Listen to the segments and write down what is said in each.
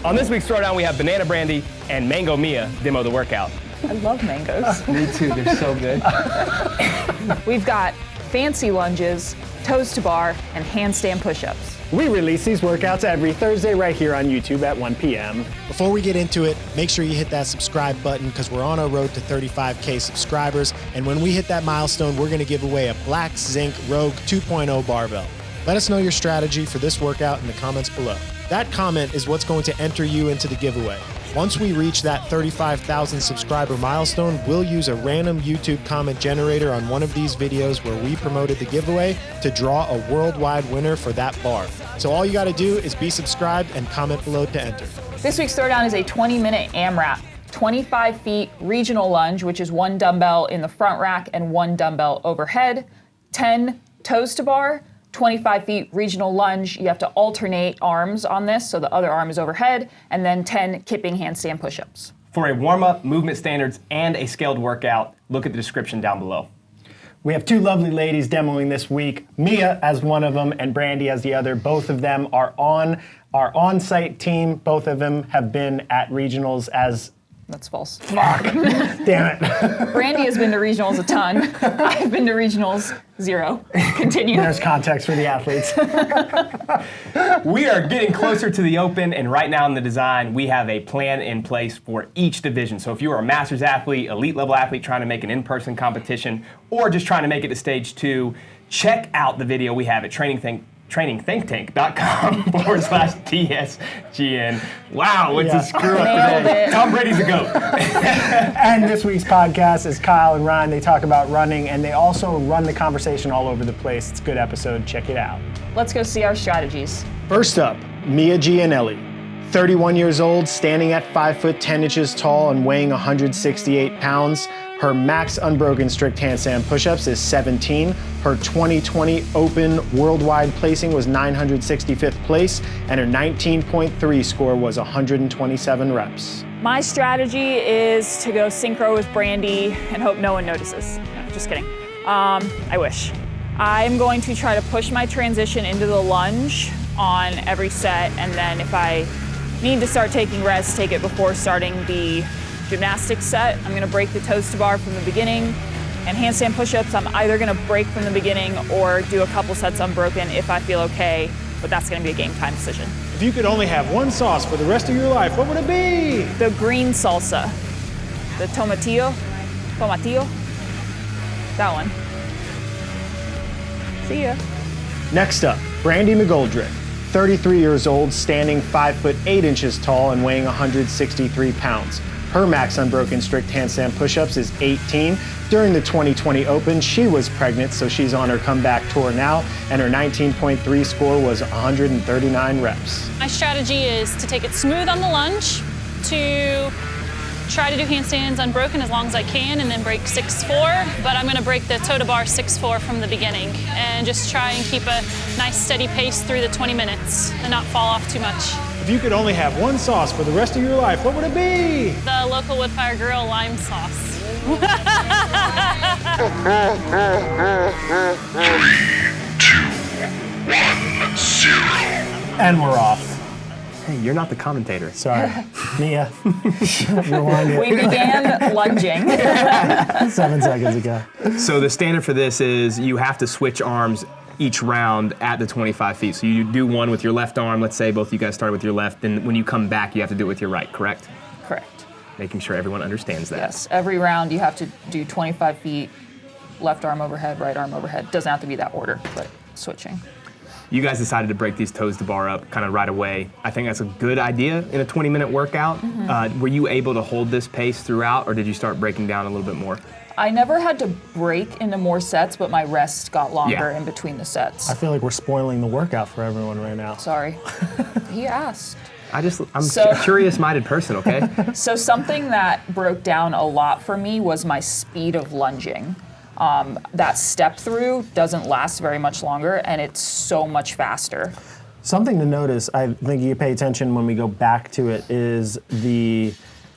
On this week's Throwdown, we have Banana Brandy and Mango Mia demo the workout. I love mangoes. Me too, they're so good. We've got fancy lunges, toes to bar, and handstand push-ups. We release these workouts every Thursday right here on YouTube at 1 p.m. Before we get into it, make sure you hit that subscribe button because we're on our road to 35K subscribers. And when we hit that milestone, we're gonna give away a Black Zinc Rogue 2.0 barbell. Let us know your strategy for this workout in the comments below. That comment is what's going to enter you into the giveaway. Once we reach that 35,000 subscriber milestone, we'll use a random YouTube comment generator on one of these videos where we promoted the giveaway to draw a worldwide winner for that bar. So all you gotta do is be subscribed and comment below to enter. This week's Throwdown is a 20-minute AMRAP. 25 feet regional lunge, which is 1 dumbbell in the front rack and 1 dumbbell overhead, 10 toes to bar, 25 feet regional lunge. You have to alternate arms on this, so the other arm is overhead, and then 10 kipping handstand push-ups. For a warm-up, movement standards, and a scaled workout, look at the description down below. We have two lovely ladies demoing this week, Mia as one of them and Brandy as the other. Both of them are on our on-site team. Both of them have been at regionals as... That's false. Fuck. Damn it. Brandy has been to regionals a ton. I've been to regionals 0. Continue. There's context for the athletes. We are getting closer to the Open, and right now in the design, we have a plan in place for each division. So if you are a master's athlete, elite level athlete trying to make an in-person competition, or just trying to make it to stage 2, check out the video we have at trainingthinktank.com/TSGN. Wow, what's a screw up today? Tom Brady's a GOAT. And this week's podcast is Kyle and Ryan. They talk about running, and they also run the conversation all over the place. It's a good episode. Check it out. Let's go see our strategies. First up, Mia Gianelli. 31 years old, standing at 5 foot 10 inches tall and weighing 168 pounds. Her max unbroken strict handstand push-ups is 17. Her 2020 Open worldwide placing was 965th place, and her 19.3 score was 127 reps. My strategy is to go synchro with Brandy and hope no one notices. No, just kidding. I wish. I'm going to try to push my transition into the lunge on every set, and then if I need to start taking rest, take it before starting the gymnastics set. I'm gonna break the toes to bar from the beginning, and handstand push-ups, I'm either gonna break from the beginning or do a couple sets unbroken if I feel okay, but that's gonna be a game time decision. If you could only have one sauce for the rest of your life, what would it be? The green salsa, the tomatillo, that one. See ya. Next up, Brandy Mcgoldrick. 33 years old, standing 5 foot 8 inches tall and weighing 163 pounds. Her max unbroken strict handstand push-ups is 18. During the 2020 Open, she was pregnant, so she's on her comeback tour now, and her 19.3 score was 139 reps. My strategy is to take it smooth on the lunge, to try to do handstands unbroken as long as I can, and then break 6-4, but I'm gonna break the toe to bar 6-4 from the beginning, and just try and keep a nice steady pace through the 20 minutes and not fall off too much. If you could only have one sauce for the rest of your life, what would it be? The local Woodfire Grill lime sauce. 3, 2, 1, 0. And we're off. Hey, you're not the commentator. Sorry. Mia. Rewind it. We began lunging. 7 seconds ago. So the standard for this is you have to switch arms each round at the 25 feet. So you do one with your left arm, let's say both of you guys started with your left, then when you come back you have to do it with your right, correct? Correct. Making sure everyone understands that. Yes, every round you have to do 25 feet, left arm overhead, right arm overhead. Doesn't have to be that order, but switching. You guys decided to break these toes to bar up kind of right away. I think that's a good idea in a 20-minute workout. Were you able to hold this pace throughout, or did you start breaking down a little bit more? I never had to break into more sets, but my rest got longer in between the sets. I feel like we're spoiling the workout for everyone right now. Sorry. He asked. I'm a curious-minded person, okay? So something that broke down a lot for me was my speed of lunging. That step through doesn't last very much longer, and it's so much faster. Something to notice, I think you pay attention when we go back to it, is the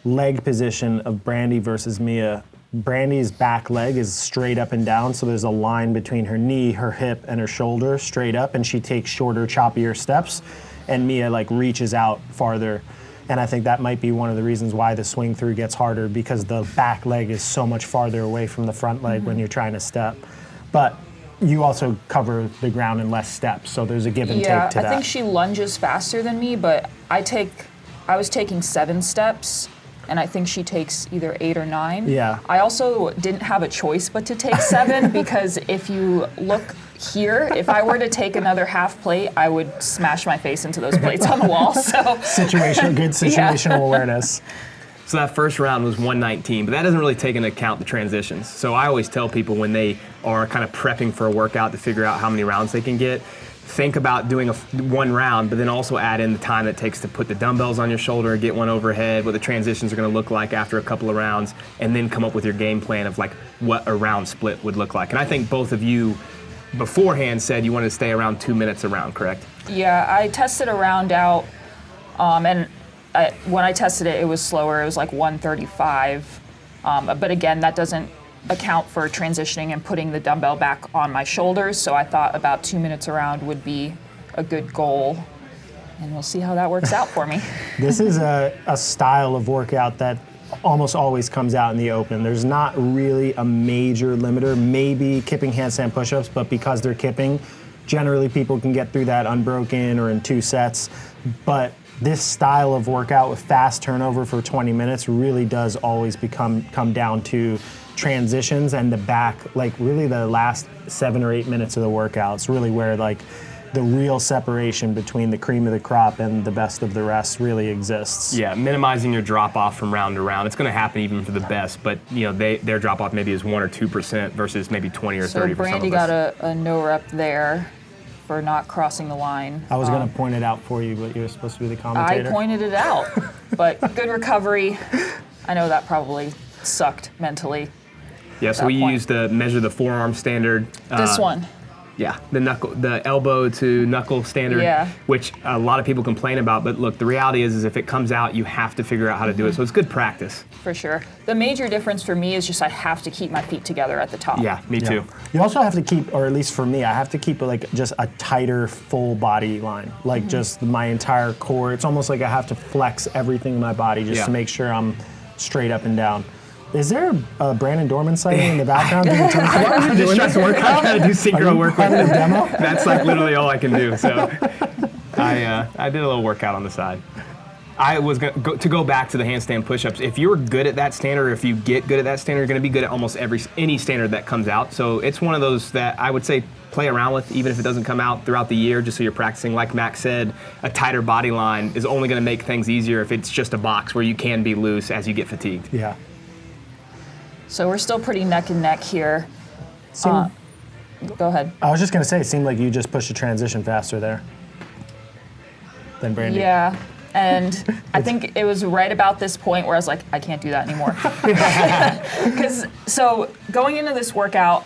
leg position of Brandy versus Mia. Brandy's back leg is straight up and down, so there's a line between her knee, her hip, and her shoulder straight up, and she takes shorter, choppier steps, and Mia like reaches out farther And I think that might be one of the reasons why the swing through gets harder, because the back leg is so much farther away from the front leg when you're trying to step. But you also cover the ground in less steps, so there's a give and take to that. Yeah, I think she lunges faster than me, but I was taking 7 steps, and I think she takes either 8 or 9. Yeah. I also didn't have a choice but to take 7 because if you look here, if I were to take another half plate, I would smash my face into those plates on the wall. So good situational awareness. So that first round was 119, but that doesn't really take into account the transitions. So I always tell people when they are kind of prepping for a workout to figure out how many rounds they can get, think about doing one round, but then also add in the time it takes to put the dumbbells on your shoulder, get one overhead, what the transitions are going to look like after a couple of rounds, and then come up with your game plan of like what a round split would look like. And I think both of you beforehand said you wanted to stay around 2 minutes a round, correct? yeah, I tested a round out, and when I tested it, it was slower. It was like 135. But again, that doesn't account for transitioning and putting the dumbbell back on my shoulders. So I thought about 2 minutes around would be a good goal. And we'll see how that works out for me. This is a style of workout that almost always comes out in the open. There's not really a major limiter, maybe kipping handstand push-ups, but because they're kipping, generally people can get through that unbroken or in 2 sets. But this style of workout with fast turnover for 20 minutes really does always come down to transitions and the back, like really the last 7 or 8 minutes of the workout. It's really where like the real separation between the cream of the crop and the best of the rest really exists. Yeah, minimizing your drop off from round to round. It's going to happen even for the best, but you know their drop off maybe is 1 or 2% versus maybe 20 or 30 So for some Brandy of us. got a no rep there for not crossing the line. I was going to point it out for you, but you were supposed to be the commentator. I pointed it out, but good recovery. I know that probably sucked mentally. Yeah, so that we point. used to measure the forearm standard. This one. Yeah, the elbow to knuckle standard, Yeah. which a lot of people complain about. But look, the reality is if it comes out, you have to figure out how to do it. So it's good practice. For sure. The major difference for me is just I have to keep my feet together at the top. Yeah, me too. You also have to keep, or at least for me, I have to keep like just a tighter full body line, like just my entire core. It's almost like I have to flex everything in my body just to make sure I'm straight up and down. Is there a Brandon Dorman sighting in the background? I'm just trying to work. I'm trying to do synchro work with a demo? That's like literally all I can do. So I did a little workout on the side. I was going to go back to the handstand push-ups. If you're good at that standard, or if you get good at that standard, you're going to be good at almost any standard that comes out. So it's one of those that I would say play around with, even if it doesn't come out throughout the year, just so you're practicing. Like Max said, a tighter body line is only going to make things easier if it's just a box where you can be loose as you get fatigued. Yeah. So we're still pretty neck and neck here. Go ahead. I was just going to say, it seemed like you just pushed a transition faster there than Brandy. Yeah, and I think it was right about this point where I was like, I can't do that anymore. So going into this workout,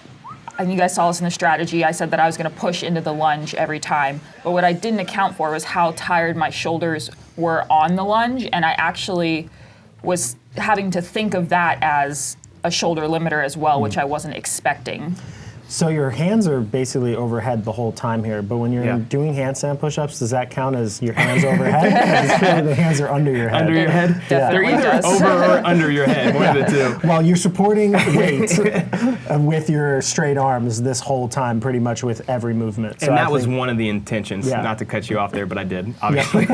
and you guys saw this in the strategy, I said that I was going to push into the lunge every time. But what I didn't account for was how tired my shoulders were on the lunge, and I actually was having to think of that as a shoulder limiter as well, which I wasn't expecting. So your hands are basically overhead the whole time here, but when you're doing handstand push-ups, does that count as your hands overhead? Because really the hands are under your head. Under your head? They're either does. over or under your head, one of the two. While you're supporting weight with your straight arms this whole time, pretty much with every movement. So And that was one of the intentions, not to cut you off there, but I did, obviously.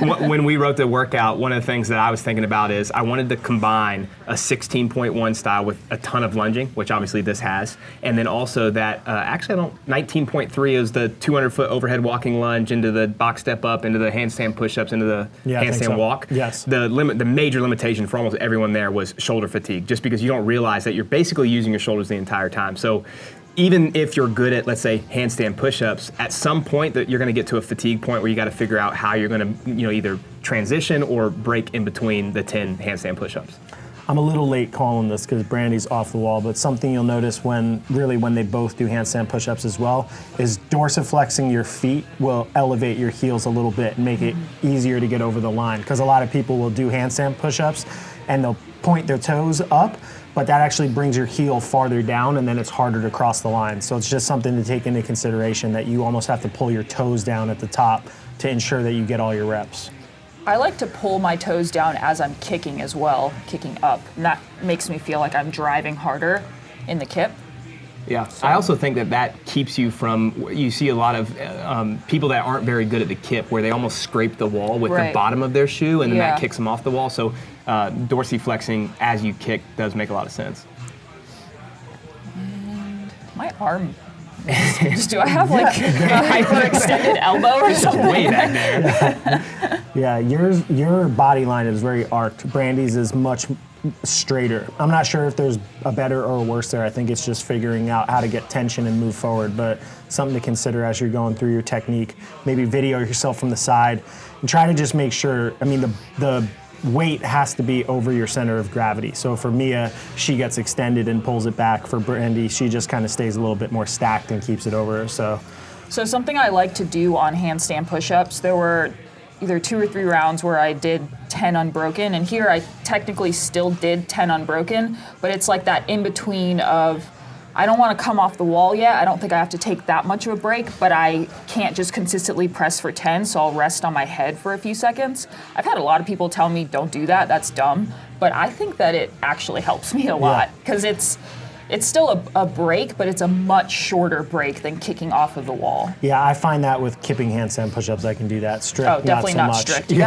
When we wrote the workout, one of the things that I was thinking about is I wanted to combine a 16.1 style with a ton of lunging, which obviously this has, and then also that, 19.3 is the 200-foot overhead walking lunge into the box step up, into the handstand push-ups, into the handstand walk. Yes. The major limitation for almost everyone there was shoulder fatigue, just because you don't realize that you're basically using your shoulders the entire time. So even if you're good at, let's say, handstand push-ups, at some point that you're going to get to a fatigue point where you got to figure out how you're going to, either transition or break in between the 10 handstand push-ups. I'm a little late calling this because Brandy's off the wall, but something you'll notice when they both do handstand push-ups as well is dorsiflexing your feet will elevate your heels a little bit and make it easier to get over the line. Because a lot of people will do handstand push-ups and they'll point their toes up, but that actually brings your heel farther down and then it's harder to cross the line. So it's just something to take into consideration that you almost have to pull your toes down at the top to ensure that you get all your reps. I like to pull my toes down as I'm kicking as well, kicking up. And that makes me feel like I'm driving harder in the kip. Yeah, I also think that keeps you from, you see a lot of people that aren't very good at the kip where they almost scrape the wall with the bottom of their shoe and then that kicks them off the wall. So dorsiflexing as you kick does make a lot of sense. And my arm, do I have like a hyperextended elbow or something? Way back there. Yeah, your body line is very arched. Brandy's is much straighter. I'm not sure if there's a better or a worse there. I think it's just figuring out how to get tension and move forward, but something to consider as you're going through your technique. Maybe video yourself from the side and try to just make sure, I mean, the weight has to be over your center of gravity. So for Mia, she gets extended and pulls it back. For Brandy, she just kind of stays a little bit more stacked and keeps it over her. So something I like to do on handstand push-ups, there were either 2 or 3 rounds where I did 10 unbroken, and here I technically still did 10 unbroken, but it's like that in between of, I don't want to come off the wall yet, I don't think I have to take that much of a break, but I can't just consistently press for 10, so I'll rest on my head for a few seconds. I've had a lot of people tell me, don't do that, that's dumb, but I think that it actually helps me a lot, because it's still a break, but it's a much shorter break than kicking off of the wall. yeah, I find that with kipping handstand push-ups, I can do that. Strict, Oh, definitely not so much. strict. You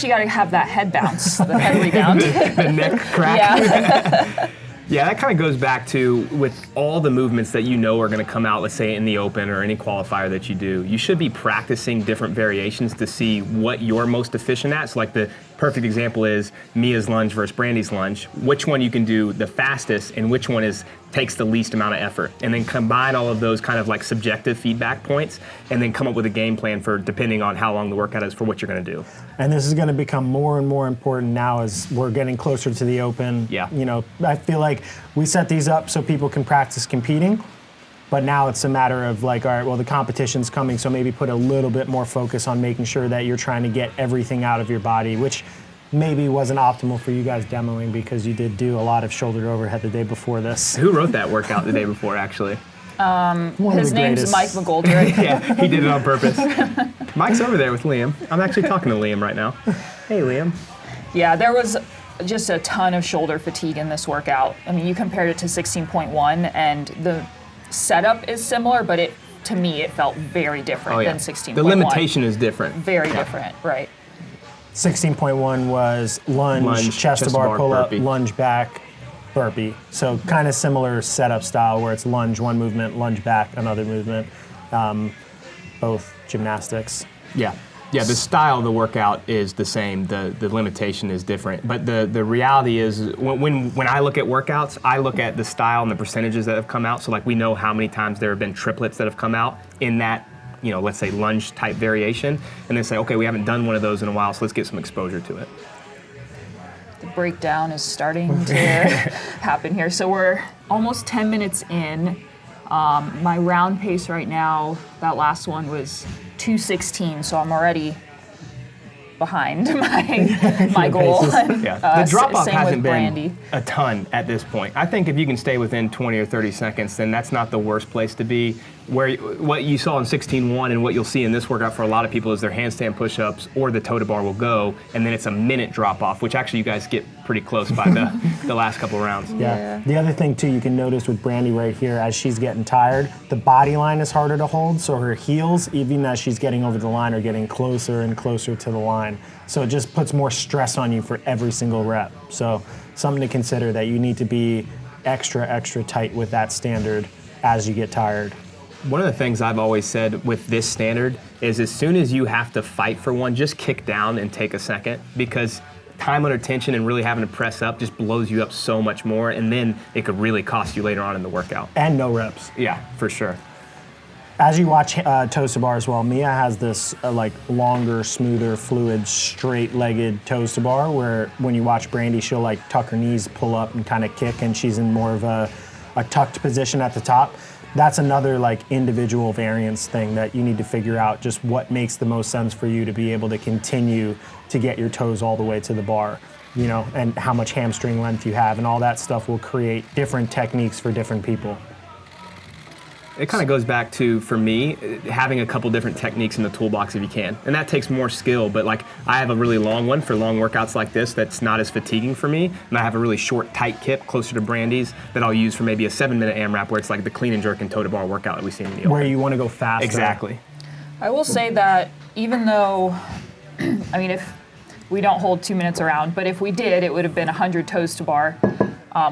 gotta have that head bounce, the head rebound. The neck crack. Yeah. Yeah, that kind of goes back to with all the movements that you know are going to come out, let's say in the open or any qualifier that you do, you should be practicing different variations to see what you're most efficient at. So like the perfect example is Mia's lunge versus Brandy's lunge. Which one you can do the fastest and which one takes the least amount of effort. And then combine all of those kind of like subjective feedback points and then come up with a game plan for depending on how long the workout is for what you're going to do. And this is going to become more and more important now as we're getting closer to the open. Yeah. You know, I feel like we set these up so people can practice competing, but now it's a matter of like, all right, well, the competition's coming, so maybe put a little bit more focus on making sure that you're trying to get everything out of your body, which maybe wasn't optimal for you guys demoing because you did do a lot of shoulder overhead the day before this. Who wrote that workout the day before, actually? His name's Mike McGoldrick. Yeah, he did it on purpose. Mike's over there with Liam. I'm actually talking to Liam right now. Hey, Liam. Yeah, there was just a ton of shoulder fatigue in this workout. I mean, you compared it to 16.1, and the setup is similar, but to me, it felt very different than 16.1. The limitation is different. Very different, right. 16.1 was lunge, chest to bar pull-up, burpee. lunge back, burpee. So kind of similar setup style where it's lunge, one movement, lunge back, another movement, both gymnastics. Yeah. Yeah, the style of the workout is the same. The limitation is different. But the reality is when I look at workouts, I look at the style and the percentages that have come out. So like we know how many times there have been triplets that have come out in that, you know, let's say lunge type variation, and then say, okay, we haven't done one of those in a while, so let's get some exposure to it. The breakdown is starting to happen here. So we're almost 10 minutes in. My round pace right now, that last one was 2:16, so I'm already behind my goal. Yeah, the drop-off same hasn't with been Brandy. a ton at this point. I think if you can stay within 20 or 30 seconds, then that's not the worst place to be. What you saw in 16.1 and what you'll see in this workout for a lot of people is their handstand push-ups or the toe to bar will go, and then it's a minute drop-off, which actually you guys get pretty close by the last couple of rounds. Yeah. The other thing too, you can notice with Brandy right here, as she's getting tired, the body line is harder to hold, so her heels, even as she's getting over the line, are getting closer and closer to the line. So it just puts more stress on you for every single rep. So something to consider, that you need to be extra tight with that standard as you get tired. One of the things I've always said with this standard is as soon as you have to fight for one, just kick down and take a second, because time under tension and really having to press up just blows you up so much more, and then it could really cost you later on in the workout. And no reps. Yeah, for sure. As you watch toes to bar as well, Mia has this like longer, smoother, fluid, straight-legged toes to bar, where when you watch Brandy, she'll like tuck her knees, pull up, and kind of kick, and she's in more of a tucked position at the top. That's another like individual variance thing that you need to figure out, just what makes the most sense for you to be able to continue to get your toes all the way to the bar, you know, and how much hamstring length you have, and all that stuff will create different techniques for different people. It kind of goes back to, for me, having a couple different techniques in the toolbox if you can. And that takes more skill, but like I have a really long one for long workouts like this that's not as fatiguing for me. And I have a really short, tight kip closer to Brandy's that I'll use for maybe a 7-minute AMRAP where it's like the clean and jerk and toe to bar workout that we see in the open. Where you want to go faster. Exactly. I will say that even though, I mean, if we don't hold 2 minutes around, but if we did, it would have been 100 toes to bar.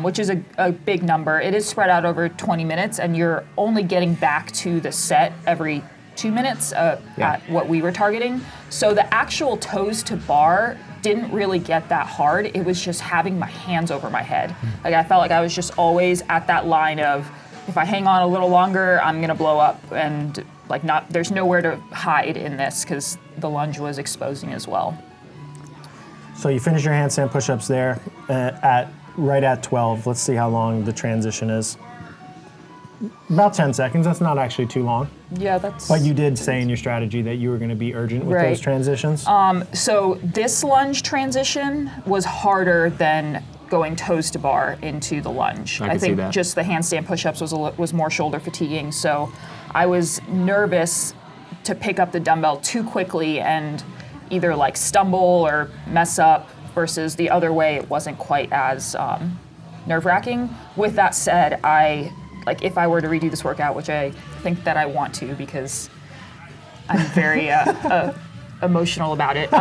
Which is a big number. It is spread out over 20 minutes, and you're only getting back to the set every 2 minutes at what we were targeting. So the actual toes to bar didn't really get that hard. It was just having my hands over my head. Like I felt like I was just always at that line of, if I hang on a little longer, I'm gonna blow up, and like there's nowhere to hide in this because the lunge was exposing as well. So you finish your handstand push-ups there right at 12. Let's see how long the transition is. About 10 seconds. That's not actually too long. Yeah, that's... But you did say in your strategy that you were going to be urgent with those transitions. So this lunge transition was harder than going toes to bar into the lunge. I think just the handstand push-ups was more shoulder fatiguing. So I was nervous to pick up the dumbbell too quickly and either like stumble or mess up, versus the other way, it wasn't quite as nerve-wracking. With that said, if I were to redo this workout, which I think that I want to because I'm very emotional about it. Good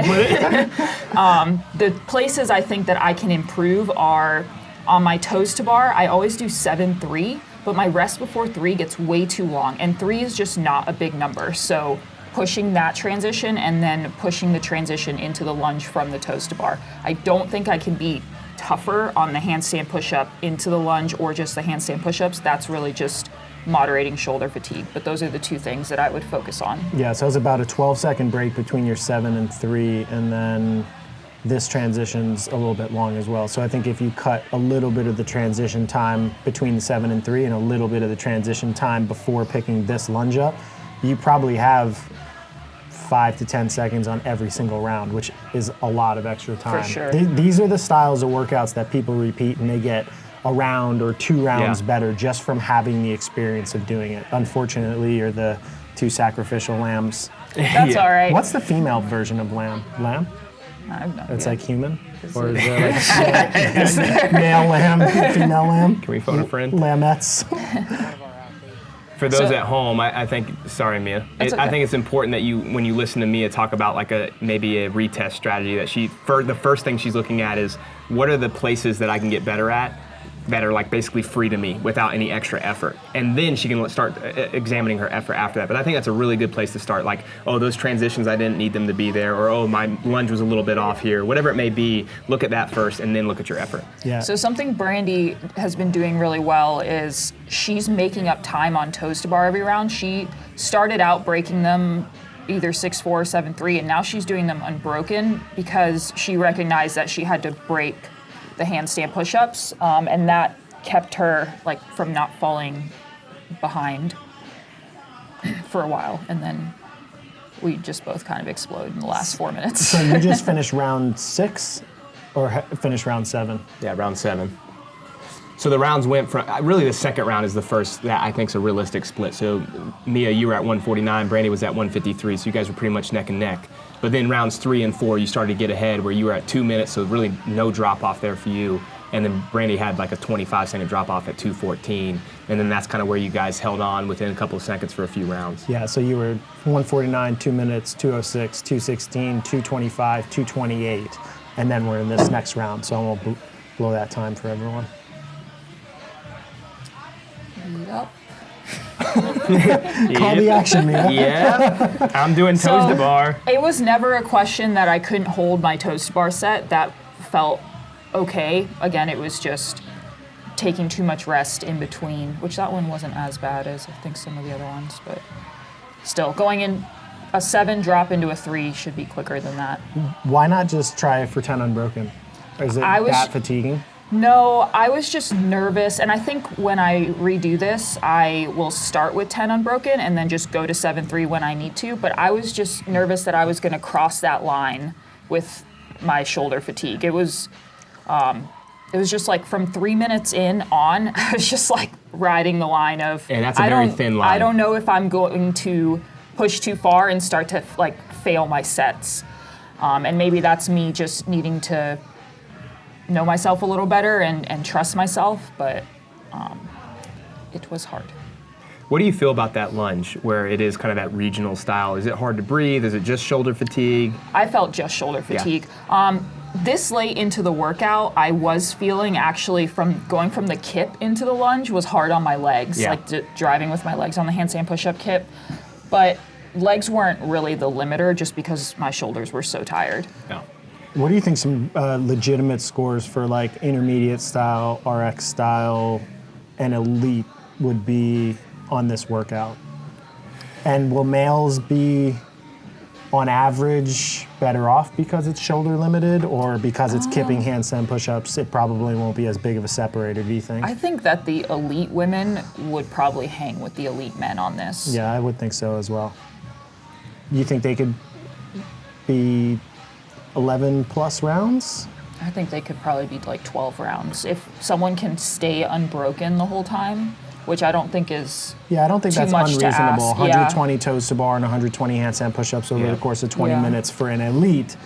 way to put it. The places I think that I can improve are on my toes to bar. I always do 7-3, but my rest before 3 gets way too long, and 3 is just not a big number. So pushing that transition and then pushing the transition into the lunge from the toes to bar. I don't think I can be tougher on the handstand push-up into the lunge or just the handstand push-ups. That's really just moderating shoulder fatigue. But those are the two things that I would focus on. Yeah, so it's about a 12-second break between your 7 and 3, and then this transition's a little bit long as well. So I think if you cut a little bit of the transition time between the 7 and 3 and a little bit of the transition time before picking this lunge up, you probably have 5 to 10 seconds on every single round, which is a lot of extra time. For sure. These are the styles of workouts that people repeat, and they get a round or 2 rounds better just from having the experience of doing it. Unfortunately, you're the 2 sacrificial lambs. That's all right. What's the female version of lamb? Lamb? I have no It's idea. like human? Or is it like male lamb, female lamb? Can we phone a friend? Lamettes. For those at home, I think, sorry, Mia. That's okay. I think it's important that when you listen to Mia talk about like maybe a retest strategy, that the first thing she's looking at is what are the places that I can get better at that are like basically free to me without any extra effort. And then she can start examining her effort after that. But I think that's a really good place to start. Like, oh, those transitions, I didn't need them to be there. Or, oh, my lunge was a little bit off here. Whatever it may be, look at that first and then look at your effort. Yeah. So something Brandy has been doing really well is she's making up time on toes to bar every round. She started out breaking them either 6-4 or 7-3, and now she's doing them unbroken because she recognized that she had to break the handstand push-ups, and that kept her like from not falling behind for a while, and then we just both kind of explode in the last 4 minutes. So you just finished round 6 or finished round 7? Yeah, round 7. So the rounds went from, really the second round is the first that I think is a realistic split. So Mia, you were at 149, Brandy was at 153, so you guys were pretty much neck and neck. But then rounds 3 and 4, you started to get ahead where you were at 2 minutes, so really no drop off there for you. And then Brandy had like a 25-second drop off at 2:14. And then that's kind of where you guys held on within a couple of seconds for a few rounds. Yeah, so you were 149, 2 minutes, 206, 216, 225, 228. And then we're in this next round, so I'm going to blow that time for everyone. Yep. Call the action, Mia. Yeah, I'm doing toes to bar. It was never a question that I couldn't hold my toes to bar set. That felt okay. Again, it was just taking too much rest in between, which that one wasn't as bad as I think some of the other ones, but still, going in a 7 drop into a 3 should be quicker than that. Why not just try for 10 unbroken? Or is it that fatiguing? No, I was just nervous, and I think when I redo this, I will start with 10 unbroken and then just go to 7-3 when I need to, but I was just nervous that I was going to cross that line with my shoulder fatigue. It was it was just like from 3 minutes in on, I was just like riding the line of, and that's a very thin line. I don't know if I'm going to push too far and start to like fail my sets. And maybe that's me just needing to know myself a little better and trust myself, but it was hard. What do you feel about that lunge, where it is kind of that regional style? Is it hard to breathe? Is it just shoulder fatigue? I felt just shoulder fatigue. Yeah. This late into the workout, I was feeling actually from going from the kip into the lunge was hard on my legs, Yeah. like driving with my legs on the handstand push-up kip. But legs weren't really the limiter just because my shoulders were so tired. No. What do you think some legitimate scores for like intermediate style, RX style, and elite would be on this workout? And will males be on average better off because it's shoulder limited, or because it's kipping handstand push-ups, it probably won't be as big of a separator, do you think? I think that the elite women would probably hang with the elite men on this. Yeah, I would think so as well. You think they could be 11 plus rounds? I think they could probably be like 12 rounds. If someone can stay unbroken the whole time, which I don't think is Yeah, I don't think too that's much to unreasonable. ask. 120 toes to bar and 120 handstand push-ups over Yeah. the course of 20 Yeah. minutes for an elite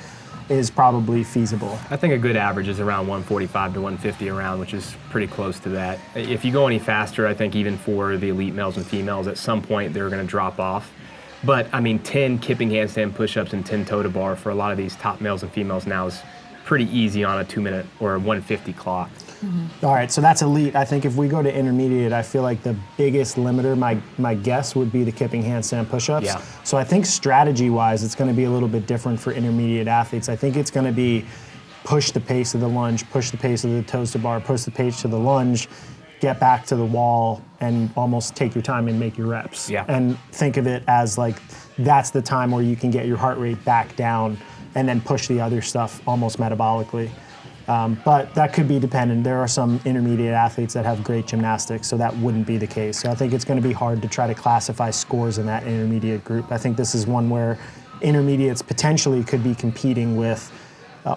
is probably feasible. I think a good average is around 145 to 150 a round, which is pretty close to that. If you go any faster, I think even for the elite males and females, at some point they're going to drop off. But I mean, 10 kipping handstand push-ups and 10 toe to bar for a lot of these top males and females now is pretty easy on a 2-minute or a 150 clock. All right, so that's elite. I think if we go to intermediate, I feel like the biggest limiter, my guess would be the kipping handstand push-ups. Yeah. So I think strategy-wise, it's going to be a little bit different for intermediate athletes. I think it's going to be push the pace of the lunge, push the pace of the toes to bar, push the pace to the lunge, get back to the wall, and almost take your time and make your reps. Yeah. And think of it as like that's the time where you can get your heart rate back down and then push the other stuff almost metabolically. But that could be dependent. There are some intermediate athletes that have great gymnastics, so that wouldn't be the case. So I think it's going to be hard to try to classify scores in that intermediate group. I think this is one where intermediates potentially could be competing with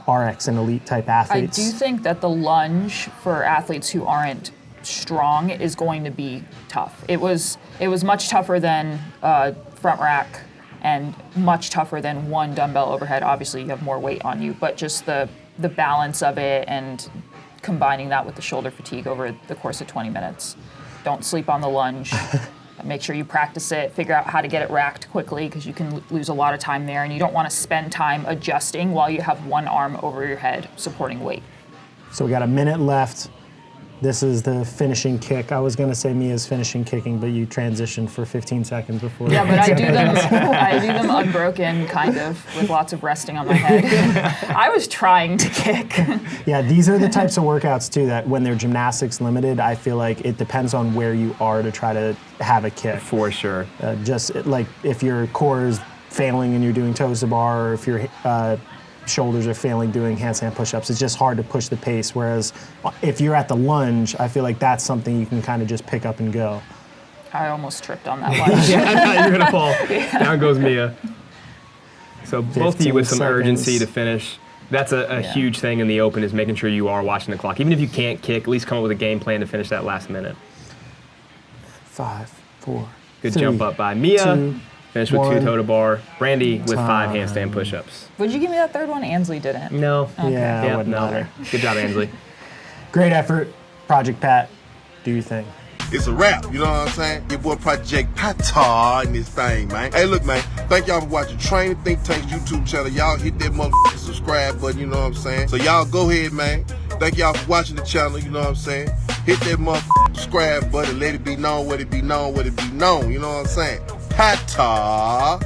RX and elite type I athletes. do think that the lunge for athletes who aren't strong is going to be tough. It was much tougher than front rack and much tougher than one dumbbell overhead. Obviously, you have more weight on you, but just the balance of it and combining that with the shoulder fatigue over the course of 20 minutes. Don't sleep on the lunge. Make sure you practice it, figure out how to get it racked quickly because you can lose a lot of time there, and you don't want to spend time adjusting while you have one arm over your head supporting weight. So we got a minute left. This is the finishing kick. I was going to say Mia's finishing kicking, but you transitioned for 15 seconds before. Yeah, but I do them unbroken, kind of, with lots of resting on my head. I was trying to kick. Yeah, these are the types of workouts too that when they're gymnastics limited, I feel like it depends on where you are to try to have a kick. For sure. Just like if your core is failing and you're doing toes to bar, or if your shoulders are failing doing handstand push-ups, it's just hard to push the pace. Whereas if you're at the lunge, I feel like that's something you can kind of just pick up and go. I almost tripped on that lunge. Yeah, I thought you were going to fall. Down goes Mia. So both of you with some 15 urgency seconds. to finish. That's a huge thing in the open, is making sure you are watching the clock. Even if you can't kick, at least come up with a game plan to finish that last minute. 5, 4, Good 3, jump up by Mia. 2, Finish with 2 1. toe to bar. Brandy with 5 Time. handstand push-ups. Would you give me that third one? Ansley didn't. No. Yeah, Yep, it wouldn't matter. Good job, Ansley. Great effort, Project Pat. Do your thing. It's a wrap, you know what I'm saying? Your boy Project Patar in this thing, man. Hey, look, man, thank y'all for watching Training Think Tank's YouTube channel. Y'all hit that motherfucking subscribe button, you know what I'm saying? So y'all go ahead, man. Thank y'all for watching the channel, you know what I'm saying? Hit that motherfucking subscribe button, let it be known, what it be known, what it be known, you know what I'm saying? Patar.